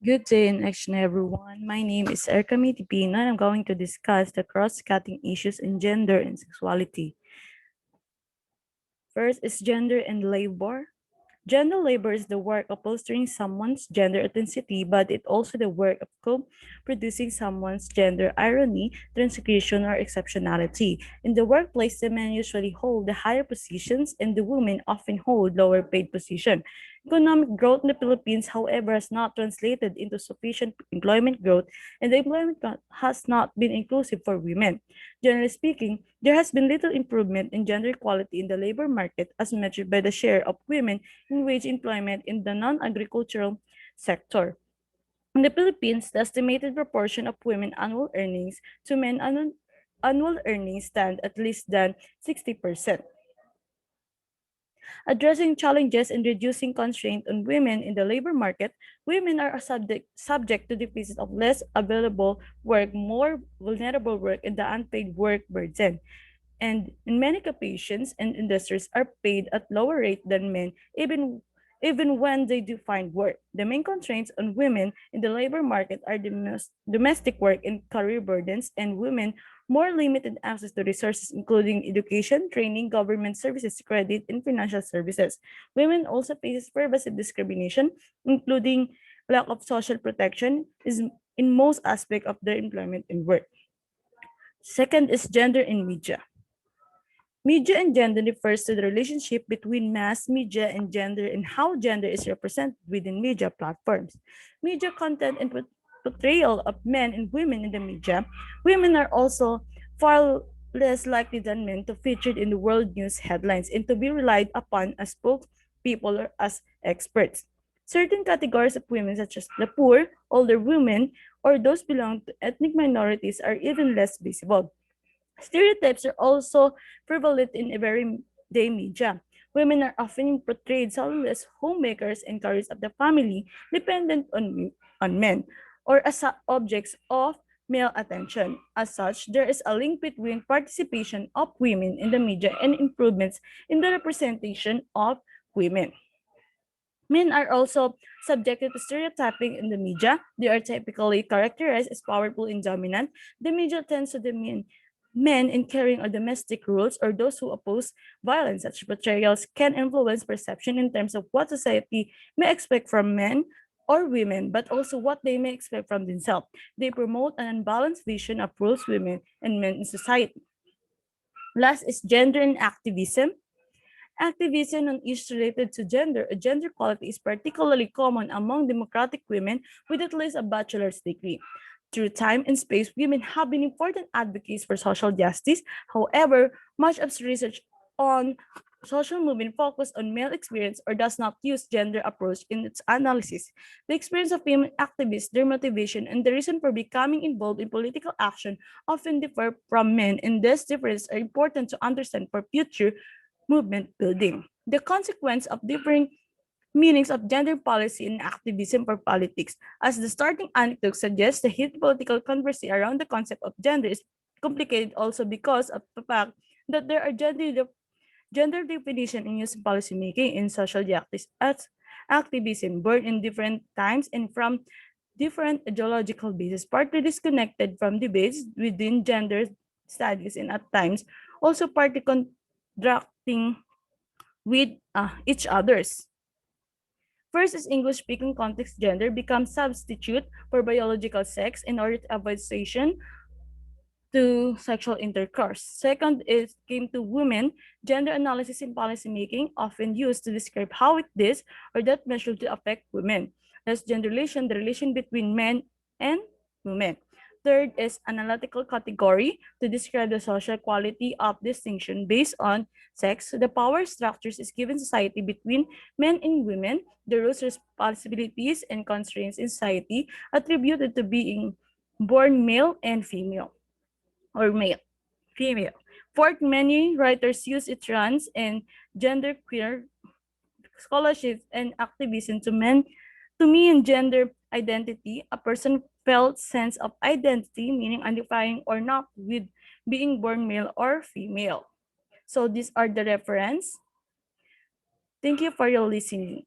Good day and action, everyone. My name is Erica Mitipino, and I'm going to discuss the cross-cutting issues in gender and sexuality. First is gender and labor. Gender labor is the work of bolstering someone's gender authenticity, but it also the work of co-producing someone's gender irony, transgression, or exceptionality. In the workplace, the men usually hold the higher positions and the women often hold lower paid positions. Economic growth in the Philippines, however, has not translated into sufficient employment growth, and the employment growth has not been inclusive for women. Generally speaking, there has been little improvement in gender equality in the labor market as measured by the share of women in wage employment in the non-agricultural sector. In the Philippines, the estimated proportion of women annual earnings to men annual earnings stand at least than 60%. Addressing challenges and reducing constraint on women in the labor market, women are subject to deficit of less available work, more vulnerable work, and the unpaid work burden. And in many occupations and industries are paid at lower rate than men, even when they do find work. The main constraints on women in the labor market are domestic work and career burdens, and women more limited access to resources including education, training, government services, credit, and financial services. Women also face pervasive discrimination, including lack of social protection is in most aspects of their employment and work. Second is gender in media. Media and gender refers to the relationship between mass media and gender and how gender is represented within media platforms. Media content and portrayal of men and women in the media. Women are also far less likely than men to feature in the world news headlines and to be relied upon as spokespeople or as experts. Certain categories of women, such as the poor, older women, or those belonging to ethnic minorities, are even less visible. Stereotypes are also prevalent in everyday media. Women are often portrayed solely as homemakers and carriers of the family, dependent on men, or as objects of male attention. As such, there is a link between participation of women in the media and improvements in the representation of women. Men are also subjected to stereotyping in the media. They are typically characterized as powerful and dominant. The media tends to demean men in carrying out domestic rules or those who oppose violence. Such portrayals can influence perception in terms of what society may expect from men or women, but also what they may expect from themselves. They promote an unbalanced vision of roles women and men in society. Last is gender and activism. Activism on issues related to gender or gender equality is particularly common among democratic women with at least a bachelor's degree. Through time and space, women have been important advocates for social justice. However, much of research on social movement focus on male experience or does not use gender approach in its analysis. The experience of women activists, their motivation, and the reason for becoming involved in political action often differ from men, and these differences are important to understand for future movement building. The consequence of differing meanings of gender policy and activism for politics. As the starting anecdote suggests, the heated political controversy around the concept of gender is complicated also because of the fact that there are gender definition in use in policymaking and social justice as activism born in different times and from different ideological bases, partly disconnected from debates within gender studies and at times also partly contracting with each others. First is English-speaking context gender becomes substitute for biological sex in order to avoid association to sexual intercourse. Second is came to women, gender analysis in policymaking often used to describe how it is or that measure to affect women. As gender relation, the relation between men and women. Third is analytical category to describe the social quality of distinction based on sex. The power structures is given society between men and women, the roles, responsibilities, and constraints in society attributed to being born male and female or male, female. Fourth, many writers use it trans and genderqueer scholarships and activism to mean gender identity, a person felt sense of identity, meaning identifying or not with being born male or female. So these are the reference. Thank you for your listening.